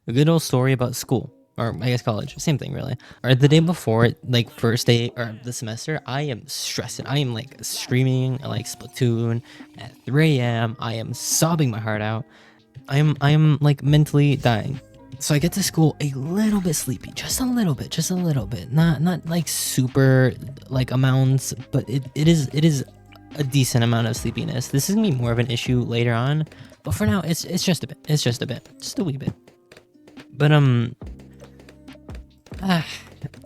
a good old story about school, or I guess college, same thing really. Or the day before, like first day or the semester, I am stressing. I am like streaming like Splatoon at 3 a.m. I am sobbing my heart out. I am like mentally dying. So I get to school a little bit sleepy, just a little bit, not like super like amounts, but it is a decent amount of sleepiness. This is gonna be more of an issue later on, but for now it's just a bit, just a wee bit. But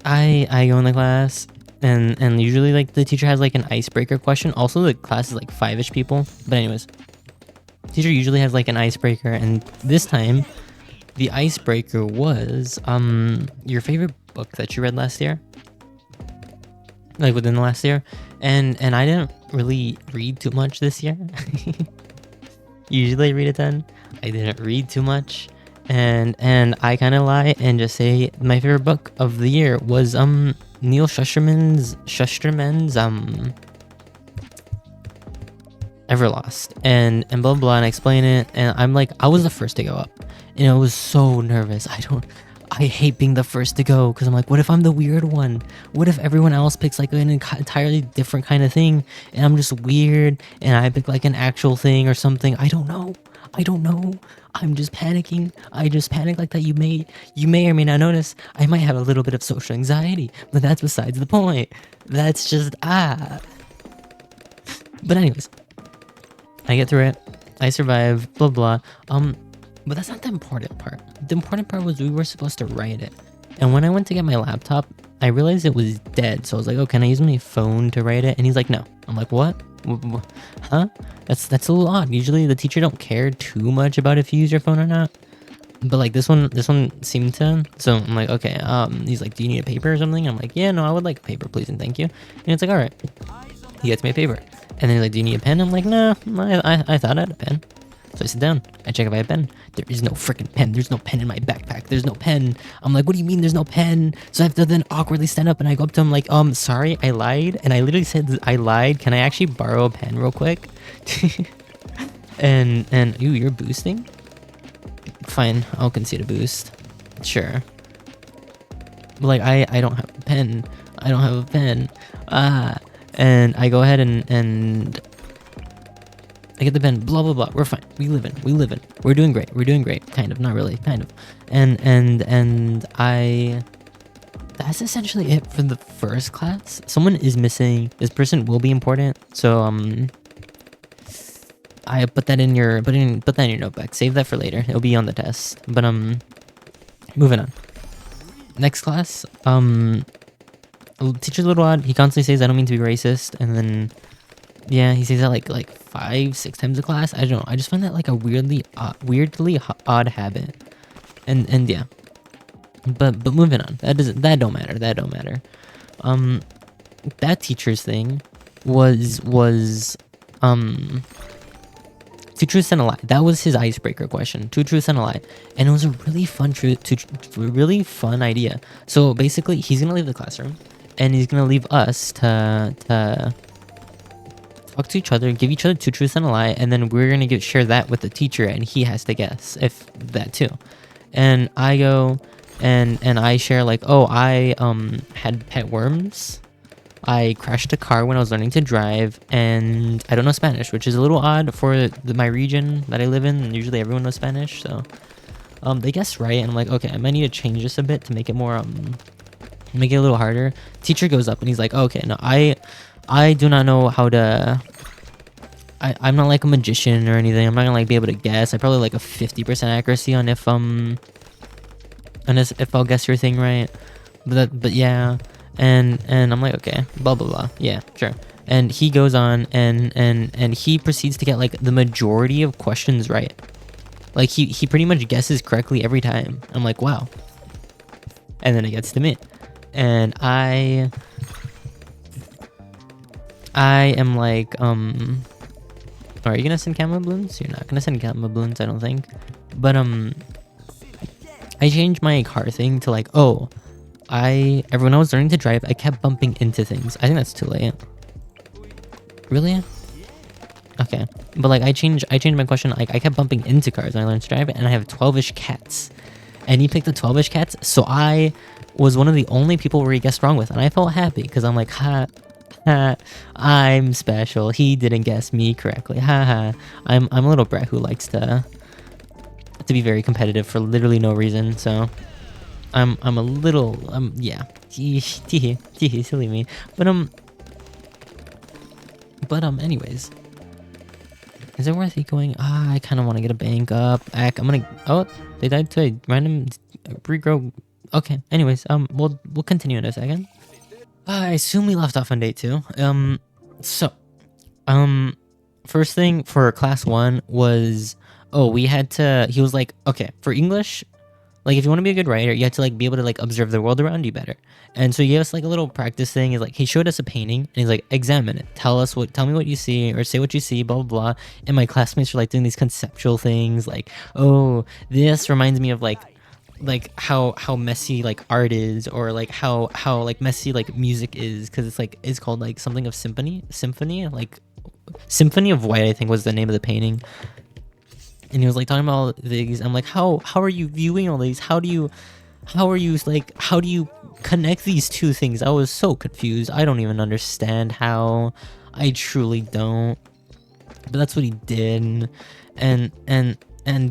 I go in the class, and usually like the teacher has like an icebreaker question. Also the class is like 5-ish people, but anyways, teacher usually has like an icebreaker, and this time the icebreaker was your favorite book that you read last year, like within the last year. And I didn't really read too much this year. Usually I read a ton. I didn't read too much, and I kind of lie and just say my favorite book of the year was Neil Shusterman's Everlost, and blah blah, and I explain it, and I'm like, I was the first to go up, and I was so nervous. I hate being the first to go, because I'm like, what if I'm the weird one? What if everyone else picks like an entirely different kind of thing, and I'm just weird, and I pick like an actual thing or something? I don't know. I'm just panicking. I just panic like that. You may or may not notice I might have a little bit of social anxiety, but that's besides the point. That's just But anyways, I get through it. I survive. Blah blah. But that's not the important part. The important part was we were supposed to write it. And when I went to get my laptop, I realized it was dead. So I was like, oh, can I use my phone to write it? And he's like, no. I'm like, what? Huh? That's a little odd. Usually the teacher don't care too much about if you use your phone or not. But like this one seemed to. So I'm like, okay. He's like, do you need a paper or something? I'm like, yeah, no, I would like a paper, please and thank you. And it's like, all right. He gets me a paper. And then he's like, do you need a pen? I'm like, no, I thought I had a pen. So I sit down, I check if I have a pen. There is no freaking pen. There's no pen in my backpack. There's no pen. I'm like, what do you mean there's no pen? So I have to then awkwardly stand up, and I go up to him like, sorry, I lied. And I literally said, I lied. Can I actually borrow a pen real quick? and ooh, you're boosting? Fine, I'll concede a boost. Sure. But like, I don't have a pen. I don't have a pen. And I go ahead and I get the pen, blah blah blah. We're fine. We live in. We're doing great. Kind of, not really, kind of. And that's essentially it for the first class. Someone is missing. This person will be important. So I put that in your notebook. Save that for later. It'll be on the test. But moving on. Next class. Teacher's a little odd. He constantly says I don't mean to be racist, and then yeah, he says that like 5-6 times a class. I don't know. I just find that like a weirdly odd habit. And yeah. But moving on. That don't matter. That teacher's thing was two truths and a lie. That was his icebreaker question. 2 truths and a lie. And it was a really fun idea. So basically, he's gonna leave the classroom, and he's gonna leave us to talk to each other, give each other 2 truths and a lie, and then we're gonna share that with the teacher, and he has to guess if that too. And I go and I share like, oh, I had pet worms. I crashed a car when I was learning to drive, and I don't know Spanish, which is a little odd for my region that I live in. And usually everyone knows Spanish, so they guessed right, and I'm like, okay, I might need to change this a bit to make it more make it a little harder. Teacher goes up and he's like, okay, no, I do not know how to. I'm not like a magician or anything. I'm not gonna like be able to guess. I probably like a 50% accuracy on if I'll guess your thing right. But yeah. And I'm like, okay, blah blah blah, yeah, sure. And he goes on and he proceeds to get like the majority of questions right. Like he pretty much guesses correctly every time. I'm like, wow. And then it gets to me, and I am like, are you gonna send camo balloons? You're not gonna send camo balloons, I don't think. But I changed my car thing to like, oh, when I was learning to drive, I kept bumping into things. I think that's too late. Really? Okay. But like I changed my question. Like I kept bumping into cars when I learned to drive, and I have 12-ish cats. and he picked the 12-ish cats. So I was one of the only people where he guessed wrong with, and I felt happy because I'm like, ha, ha, I'm special. He didn't guess me correctly. Ha ha. I'm a little brat who likes to be very competitive for literally no reason. So I'm a little yeah. Silly me. But anyways. Is it worth it going? I kind of want to get a bank up. I'm gonna. Oh, they died today. Random regrow. Okay. Anyways, we'll continue in a second. I assume we left off on day 2. So, first thing for class 1 was, we had to. He was like, okay, for English, like if you want to be a good writer, you have to like be able to like observe the world around you better. And so he gave us like a little practice thing. Is like he showed us a painting and he's like, examine it. Tell me what you see, or say what you see, blah blah blah. And my classmates were like doing these conceptual things, like, oh, this reminds me of like how messy like art is, or like how like messy like music is, because it's called like something of symphony, like Symphony of White, I think was the name of the painting. And he was like talking about all these. I'm like, how are you viewing all these? How do you connect these two things? I was so confused. I don't even understand how. I truly don't. But that's what he did, and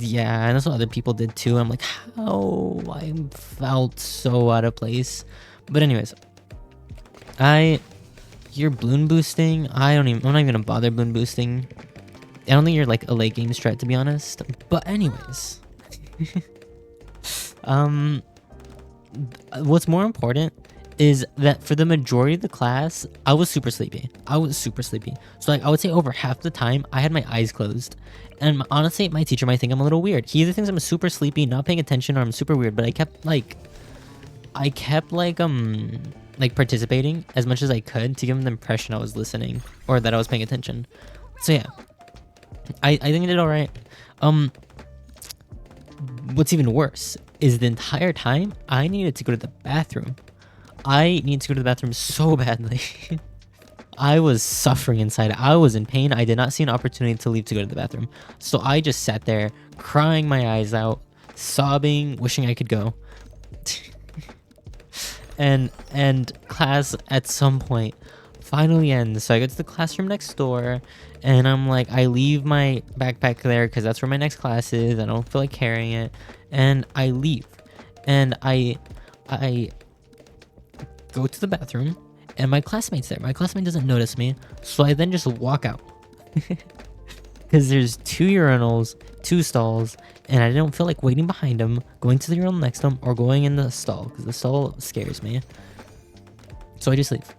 yeah, and that's what other people did too. I'm like, how? I felt so out of place. But anyways, you're bloon boosting. I'm not even gonna bother bloon boosting. I don't think you're like a late game strat, to be honest. But anyways, what's more important is that for the majority of the class, I was super sleepy. So like I would say over half the time I had my eyes closed. And honestly, my teacher might think I'm a little weird. He either thinks I'm super sleepy, not paying attention, or I'm super weird. But I kept participating as much as I could to give him the impression I was listening, or that I was paying attention. So yeah, I think I did all right. What's even worse is the entire time I needed to go to the bathroom. I need to go to the bathroom so badly. I was suffering inside. I was in pain. I did not see an opportunity to leave to go to the bathroom. So I just sat there, crying my eyes out, sobbing, wishing I could go. and class at some point finally ends. So I go to the classroom next door, and I'm like, I leave my backpack there because that's where my next class is. I don't feel like carrying it. And I leave. And I go to the bathroom, and my classmate's there. My classmate doesn't notice me, so I then just walk out. Because there's 2 urinals, 2 stalls, and I don't feel like waiting behind them, going to the urinal next to them, or going in the stall, because the stall scares me. So I just leave.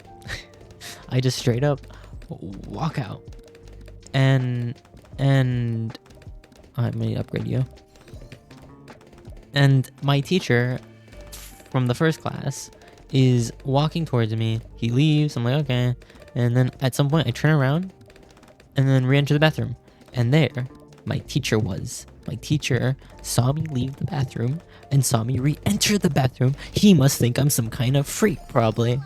I just straight up walk out. And let me upgrade you. And my teacher from the first class is walking towards me. He leaves. I'm like, okay. And then at some point I turn around and then re-enter the bathroom. And there my teacher was. My teacher saw me leave the bathroom and saw me re-enter the bathroom. He must think I'm some kind of freak, probably.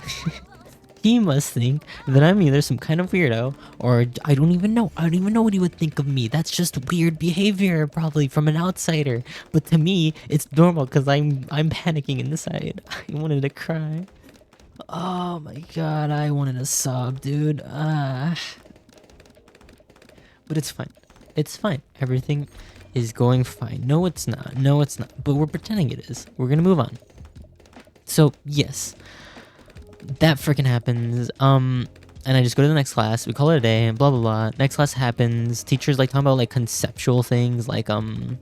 He must think that I'm either some kind of weirdo, or I don't even know. I don't even know what he would think of me. That's just weird behavior, probably from an outsider. But to me, it's normal because I'm panicking inside. I wanted to cry. Oh my god, I wanted to sob, dude. But it's fine. It's fine. Everything is going fine. No, it's not. No, it's not. But we're pretending it is. We're gonna move on. So yes. That freaking happens, and I just go to the next class, we call it a day, blah blah blah. Next class happens, teachers like talking about like conceptual things, like not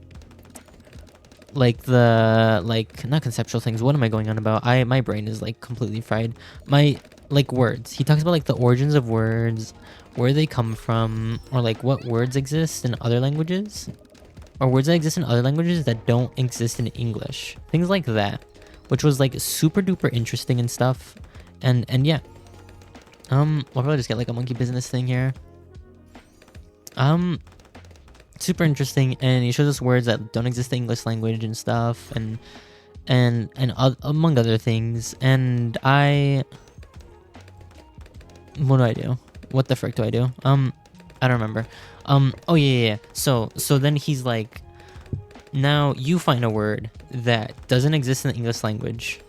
conceptual things, what am I going on about? My brain is like completely fried. My like words, he talks about like the origins of words, where they come from, or like what words exist in other languages, or words that exist in other languages that don't exist in English, things like that, which was like super duper interesting and stuff. And yeah, I'll probably just get like a monkey business thing here. Super interesting, and he shows us words that don't exist in English language and stuff, and among other things. And what do I do? What the frick do I do? I don't remember. Oh yeah. So then he's like, now you find a word that doesn't exist in the English language.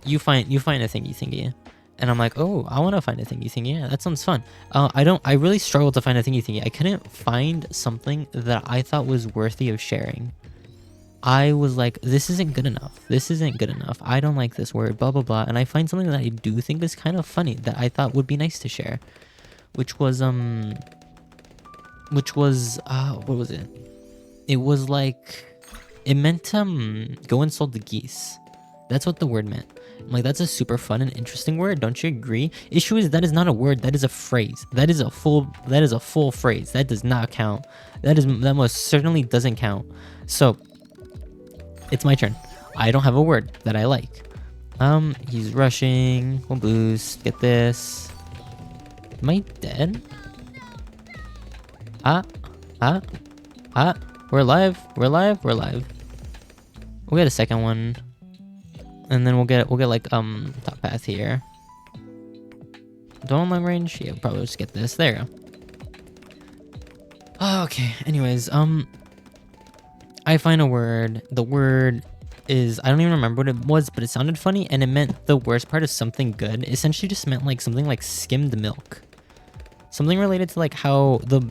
You find a thingy, and I'm like, oh, I want to find a thingy. Yeah, that sounds fun. I really struggled to find a thingy. I couldn't find something that I thought was worthy of sharing. I was like, this isn't good enough. This isn't good enough. I don't like this word, blah, blah, blah. And I find something that I do think is kind of funny that I thought would be nice to share, which was, what was it? It was like, it meant, go insult the geese. That's what the word meant. I'm like, that's a super fun and interesting word. Don't you agree? Issue is that is not a word. That is a phrase. That is a full phrase. That does not count. That most certainly doesn't count. So it's my turn. I don't have a word that I like. He's rushing. We'll boost. Get this. Am I dead? We're alive. We're alive. We'll get a second one. And then we'll get like top path here. Don't long range? Yeah, we'll probably just get this. There you go. Okay, anyways, I find a word. The word is, I don't even remember what it was, but it sounded funny, and it meant the worst part of something good. It essentially just meant like something like skimmed milk. Something related to like how the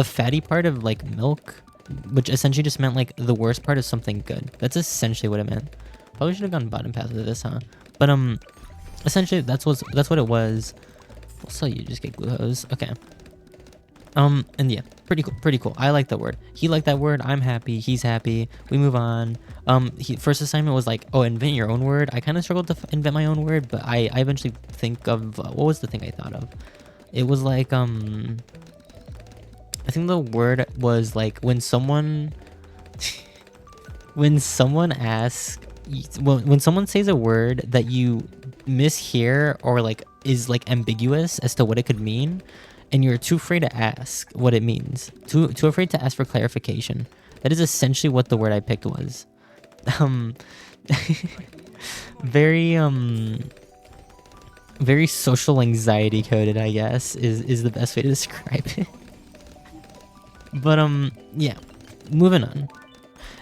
fatty part of like milk, which essentially just meant like the worst part of something good. That's essentially what it meant. Probably should have gone bottom path with this, huh? But essentially that's what it was. Also, you just get glue hose. Okay. And yeah, pretty cool. I like that word. He liked that word. I'm happy. He's happy. We move on. First assignment was like, oh, invent your own word. I kind of struggled to invent my own word, but I eventually think of what was the thing I thought of. It was like I think the word was like when someone asks, when someone says a word that you mishear or like is like ambiguous as to what it could mean, and you're too afraid to ask what it means, too afraid to ask for clarification. That is essentially what the word I picked was. Very social anxiety coded, I guess, is the best way to describe it. But yeah, moving on,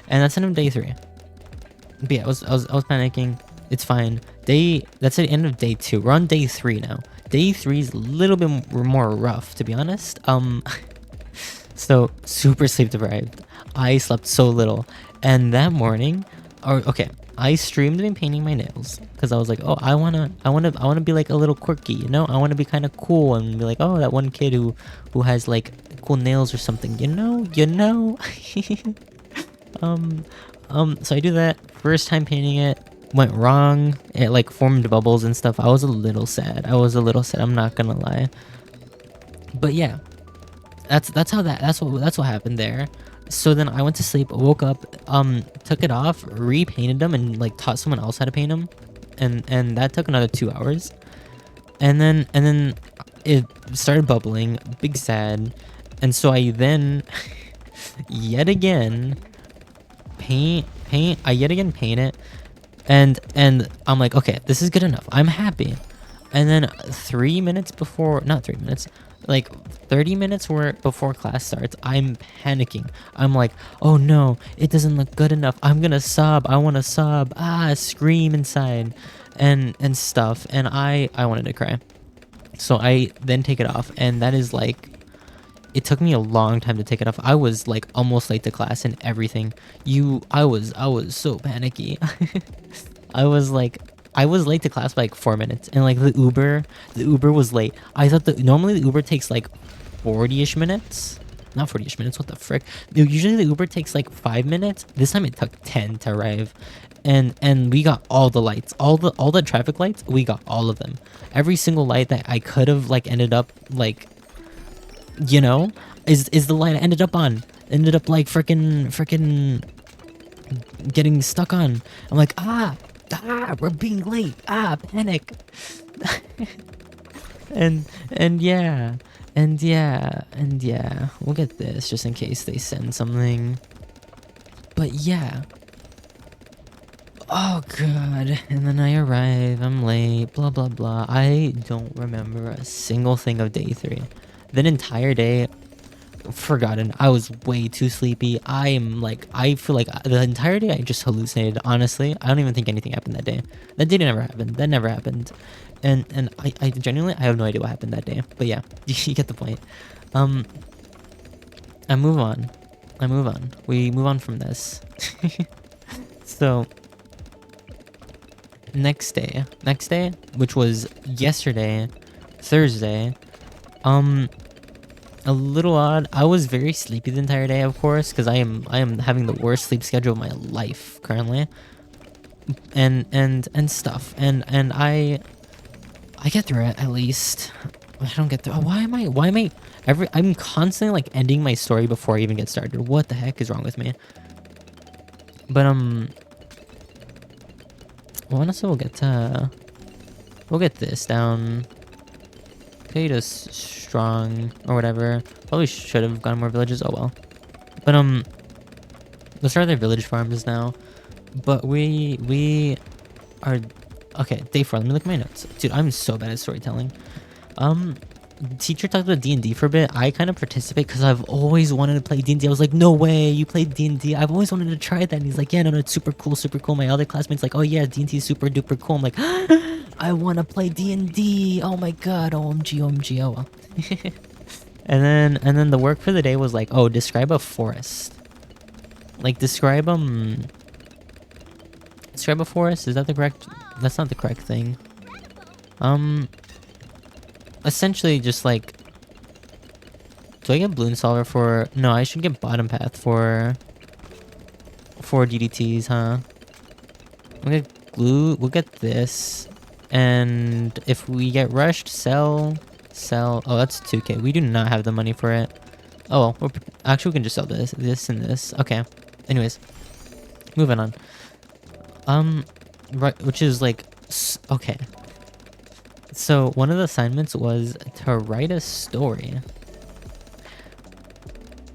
and that's the end of day 3. But yeah, I was panicking. It's fine. That's the end of day 2. We're on day 3 now. Day 3 is a little bit more rough, to be honest. So super sleep deprived. I slept so little, and that morning, I streamed me painting my nails because I was like, oh, I wanna be like a little quirky, you know? I wanna be kind of cool and be like, oh, that one kid who has like cool nails or something, you know. So I do that. First time painting it went wrong. It like formed bubbles and stuff. I was a little sad. I'm not gonna lie. But yeah, that's what happened there. So then I went to sleep, woke up, took it off, repainted them, and like taught someone else how to paint them, and that took another 2 hours. And then it started bubbling, big sad, and so I then yet again paint it, and I'm like, okay, this is good enough. I'm happy. And then 30 minutes before class starts, I'm panicking. I'm like, oh no, it doesn't look good enough. I'm gonna sob. I want to sob. Scream inside and stuff. And I wanted to cry. So I then take it off, and that is like, it took me a long time to take it off. I was like almost late to class and everything. I was so panicky. I was late to class by like 4 minutes, and like the Uber was late. I thought that normally the Uber takes like 40-ish minutes. Not 40-ish minutes, what the frick? Usually the Uber takes like 5 minutes. This time it took 10 to arrive. And we got all the lights, all the traffic lights, we got all of them. Every single light that I could have like ended up like, you know, is the light I ended up on. Ended up like freaking getting stuck on. I'm like, we're being late. Panic. and yeah. We'll get this just in case they send something. But yeah. Oh god. And then I arrive, I'm late, blah blah blah. I don't remember a single thing of day 3. That entire day, forgotten. I was way too sleepy. I feel like the entire day I just hallucinated. Honestly, I don't even think anything happened that day. That day never happened. That never happened. And I genuinely, I have no idea what happened that day. But yeah, you get the point. I move on. We move on from this. So next day, which was yesterday, Thursday, a little odd. I was very sleepy the entire day, of course, because I am having the worst sleep schedule of my life currently, and stuff, and I get through it at least. I don't get through. Oh, why am I I'm constantly like ending my story before I even get started. What the heck is wrong with me? But well, honestly, we'll get this down. Potatoes strong or whatever. Probably should have gotten more villages. Oh well. But let's start their village farms now. But we are okay. Day 4. Let me look at my notes, dude. I'm so bad at storytelling. Teacher talked about D&D for a bit. I kind of participate because I've always wanted to play D&D. I was like, no way, you played D&D. I've always wanted to try that. And he's like, yeah, no, it's super cool, super cool. My other classmates like, oh yeah, D&D is super duper cool. I'm like, I want to play D&D. Oh my god, OMG, OMG, oh well. and then the work for the day was like, oh, describe a forest. Like describe a forest. Is that the correct? That's not the correct thing. Essentially just like, do I get bloon solver for, no, I should get bottom path for DDTs, huh? We'll get glue, we'll get this, and if we get rushed, sell. Oh, that's 2k. We do not have the money for it. Oh well, actually we can just sell this and this. Okay, anyways, moving on. Right, which is like, okay. So one of the assignments was to write a story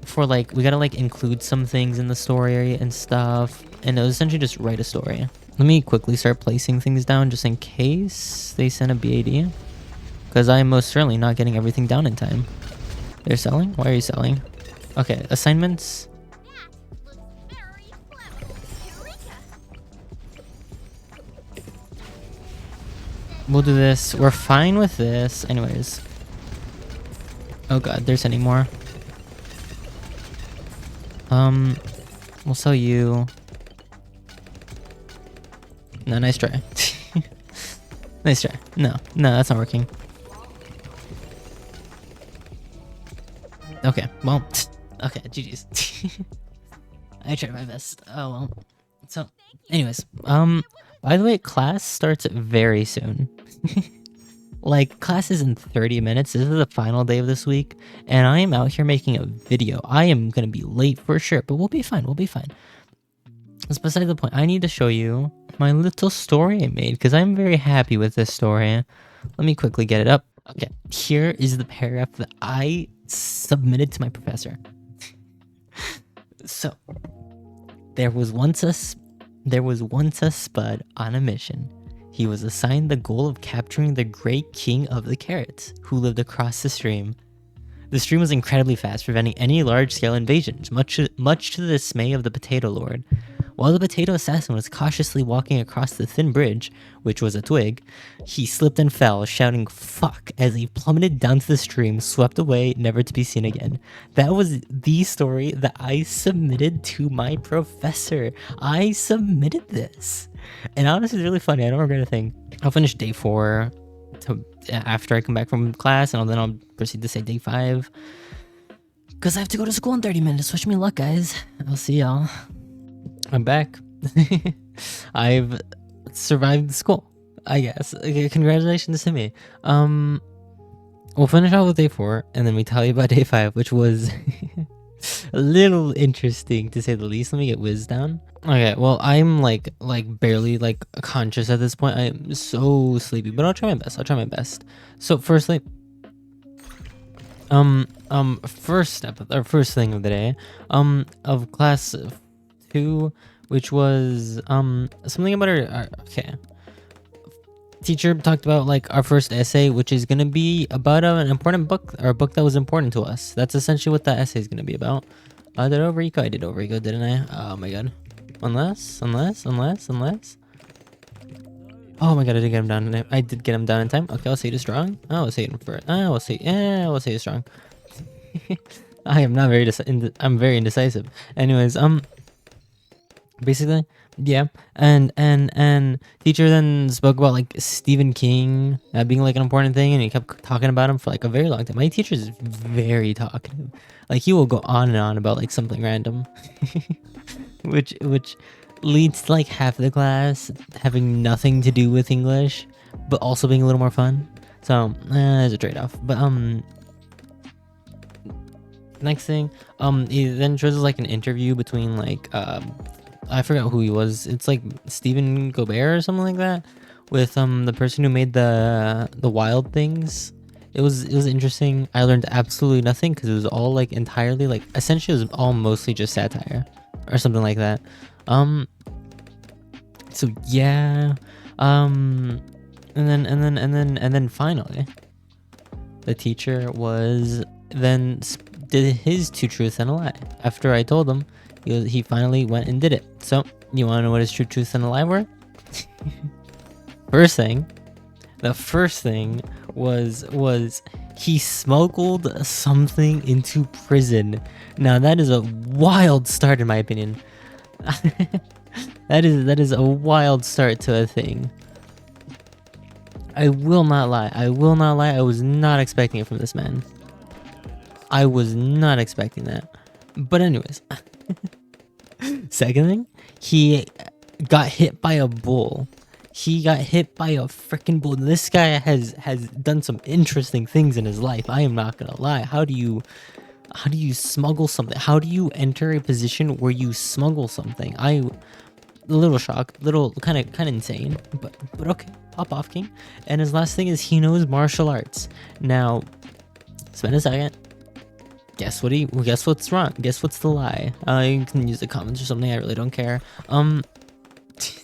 for like, we gotta like include some things in the story and stuff, and it was essentially just write a story. Let me quickly start placing things down just in case they send a BAD, because I am most certainly not getting everything down in time. They're selling? Why are you selling? Okay, assignments. We'll do this. We're fine with this. Anyways. Oh god, they're sending more. We'll sell you. No, nice try. Nice try. No, that's not working. Okay, well, okay, GG's. I tried my best. Oh well. So, anyways, by the way, class starts very soon. Like, class is in 30 minutes. This is the final day of this week, and I am out here making a video. I am gonna be late for sure, but we'll be fine. We'll be fine. That's beside the point. I need to show you my little story I made, because I'm very happy with this story. Let me quickly get it up. Okay, here is the paragraph that I submitted to my professor. So, there was once a spud on a mission. He was assigned the goal of capturing the great king of the carrots, who lived across the stream. The stream was incredibly fast, preventing any large-scale invasions, much to the dismay of the potato lord. While the potato assassin was cautiously walking across the thin bridge, which was a twig, he slipped and fell, shouting "fuck" as he plummeted down to the stream, swept away, never to be seen again. That was the story that I submitted to my professor. I submitted this. And honestly, it's really funny. I don't regret a thing. I'll finish day 4 after I come back from class, and then I'll proceed to say day 5. Because I have to go to school in 30 minutes. Wish me luck, guys. I'll see y'all. I'm back. I've survived school, I guess. Okay, congratulations to me. We'll finish off with day 4, and then we tell you about day 5, which was a little interesting to say the least. Let me get whiz down. Okay, well, I'm like barely like conscious at this point. I'm so sleepy, but I'll try my best. So firstly, first thing of the day, of class 2, which was something about our okay. teacher talked about like our first essay, which is gonna be about an important book, or a book that was important to us. That's essentially what that essay is gonna be about. Did over eco? I did over eco, didn't I? Oh my god. Unless. Oh my god, I did get him down. I did get him down in time. Okay, I'll say it strong. Oh, I'll say it for. I'll say it strong. I am not very. I'm very indecisive. Anyways, basically, yeah. And teacher then spoke about like Stephen King being like an important thing, and he kept talking about him for like a very long time. My teacher is very talkative. Like he will go on and on about like something random, which leads to like half the class having nothing to do with English, but also being a little more fun. So there's a trade-off. But next thing, it then shows us like an interview between like I forgot who he was. It's like Stephen Gobert or something like that, with the person who made the wild things. It was interesting. I learned absolutely nothing because it was all like entirely like essentially it was all mostly just satire or something like that. So yeah, and then finally, the teacher was then did his 2 truths and a lie. After I told him, he finally went and did it. So you want to know what his 2 truths and a lie were? The first thing was he smuggled something into prison. Now that is a wild start in my opinion. That is a wild start to a thing. I will not lie. I was not expecting it from this man. I was not expecting that. But anyways. Second thing, he got hit by a bull. He got hit by a freaking bull. This guy has done some interesting things in his life. I am not gonna lie. How do you smuggle something? How do you enter a position where you smuggle something? A little shocked, little kind of insane, but okay, pop off, king. And his last thing is he knows martial arts. Now, spend a second. Guess what's wrong? Guess what's the lie? You can use the comments or something. I really don't care.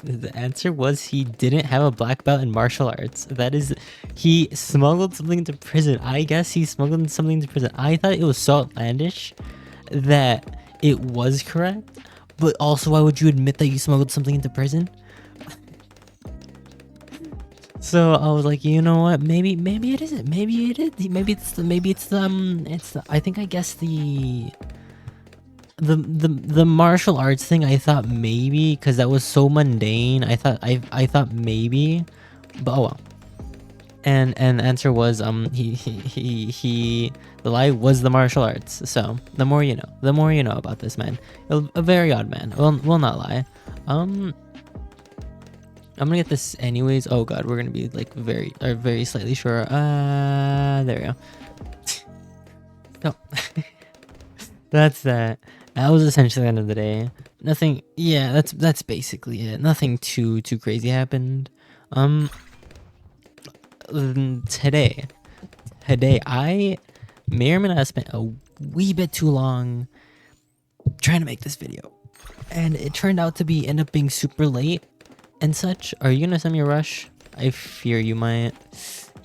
The answer was he didn't have a black belt in martial arts. That is, he smuggled something to prison. I guess he smuggled something to prison. I thought it was so outlandish that it was correct, but also why would you admit that you smuggled something into prison? So I was like, you know what? Maybe it isn't. Maybe it is. Maybe it's the I think I guessed the martial arts thing. I thought maybe because that was so mundane. I thought maybe, but oh well. And the answer was the lie was the martial arts. So the more you know about this man. A very odd man. Will not lie. I'm gonna get this anyways. Oh god, we're gonna be like very slightly short. There we go. No. That's that. That was essentially the end of the day. Nothing. Yeah, that's basically it. Nothing too crazy happened. Today I may or may not have spent a wee bit too long trying to make this video, and it turned out to end up being super late and such. Are you gonna send me a rush? I fear you might.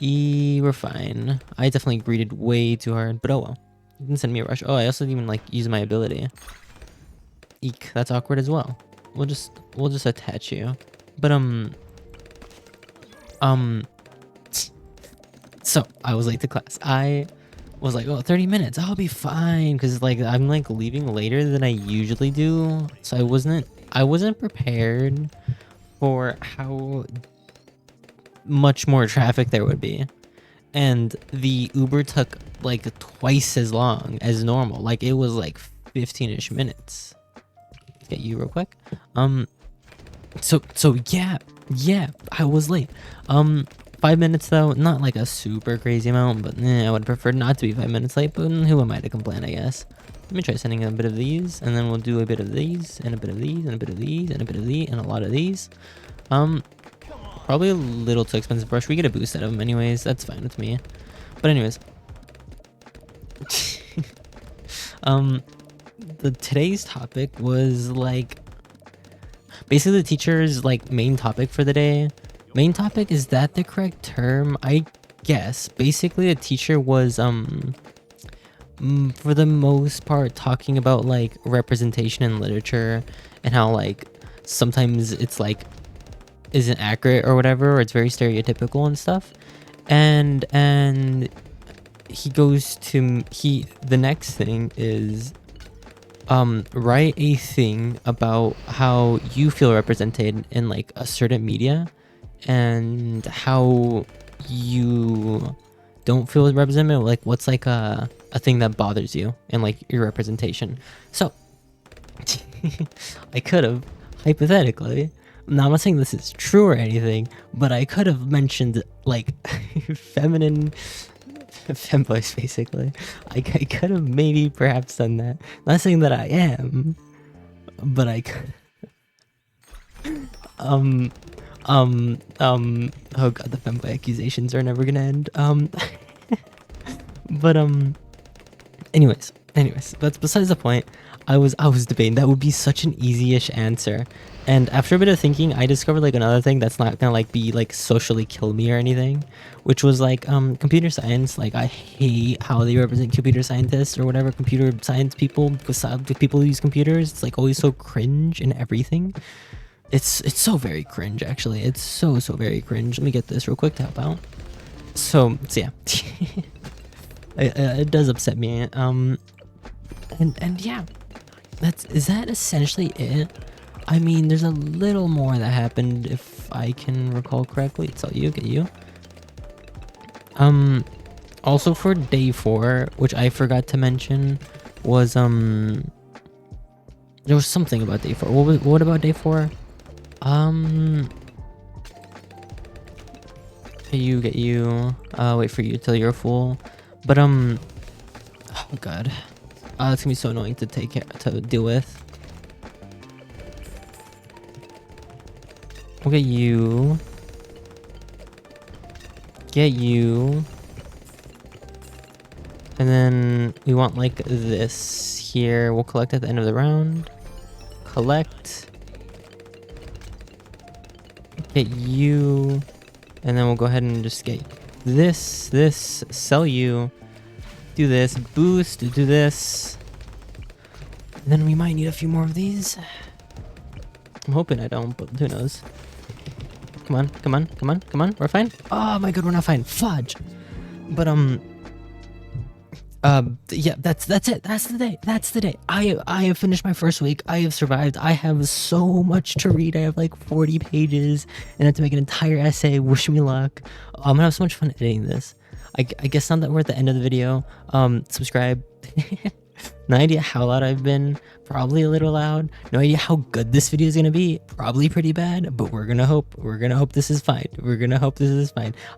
We're fine. I definitely greeted way too hard, but oh well. You can send me a rush. Oh, I also didn't even like use my ability. Eek, that's awkward as well. We'll just attach you. But so I was late to class. I was like, oh, 30 minutes, I'll be fine, because like I'm like leaving later than I usually do. So I wasn't prepared for how much more traffic there would be, and the Uber took like twice as long as normal. Like it was like 15-ish minutes. Let's get you real quick. So yeah, I was late. 5 minutes though, not like a super crazy amount, but I would prefer not to be 5 minutes late, but who am I to complain, I guess. Let me try sending a bit of these, and then we'll do a bit of these, and a bit of these, and a bit of these, and a bit of these, and a lot of these. Probably a little too expensive brush. We get a boost out of them anyways. That's fine with me. But anyways. Today's topic was like basically the teacher's like main topic for the day Main topic, is that the correct term? I guess. Basically, the teacher was for the most part talking about like representation in literature and how like sometimes it's like isn't accurate or whatever, or it's very stereotypical and stuff. And he goes to the next thing is write a thing about how you feel represented in like a certain media and how you don't feel represented, like what's like a thing that bothers you and like your representation. So I could have hypothetically, now I'm not saying this is true or anything, but I could have mentioned like feminine femboys basically. I could have maybe perhaps done that. Not saying that I am, but I could. Oh god, the femboy accusations are never gonna end. But anyways, that's besides the point. I was debating that would be such an easy-ish answer, and after a bit of thinking, I discovered like another thing that's not gonna like be like socially kill me or anything, which was like computer science. Like I hate how they represent computer scientists or whatever computer science people, because the people who use computers, it's like always so cringe and everything. It's so very cringe, actually. It's so very cringe. Let me get this real quick to help out. So yeah. It does upset me. And yeah, is that essentially it? I mean, there's a little more that happened, if I can recall correctly. It's all you, get you. Also for day 4, which I forgot to mention, was there was something about day 4. What about day 4? Get you. Wait for you till you're full. But oh god, it's gonna be so annoying to deal with. We'll get you. And then we want like this here. We'll collect at the end of the round. Collect. Get you. And then we'll go ahead and just get this, sell you, do this, boost, do this. And then we might need a few more of these. I'm hoping I don't, but who knows. Come on, we're fine. Oh my god, we're not fine. Fudge. But yeah, that's it. That's the day. I have finished my first week. I have survived. I have so much to read. I have like 40 pages and I have to make an entire essay. Wish me luck. I'm gonna have so much fun editing this. I guess now that we're at the end of the video, subscribe. No idea how loud I've been. Probably a little loud. No idea how good this video is gonna be. Probably pretty bad, but we're gonna hope this is fine.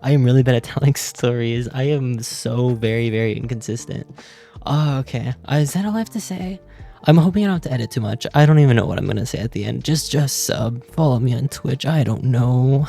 I am really bad at telling stories. I am so very inconsistent. Oh, okay. Is that all I have to say? I'm hoping I don't have to edit too much. I don't even know what I'm gonna say at the end. Just sub. Follow me on Twitch. I don't know.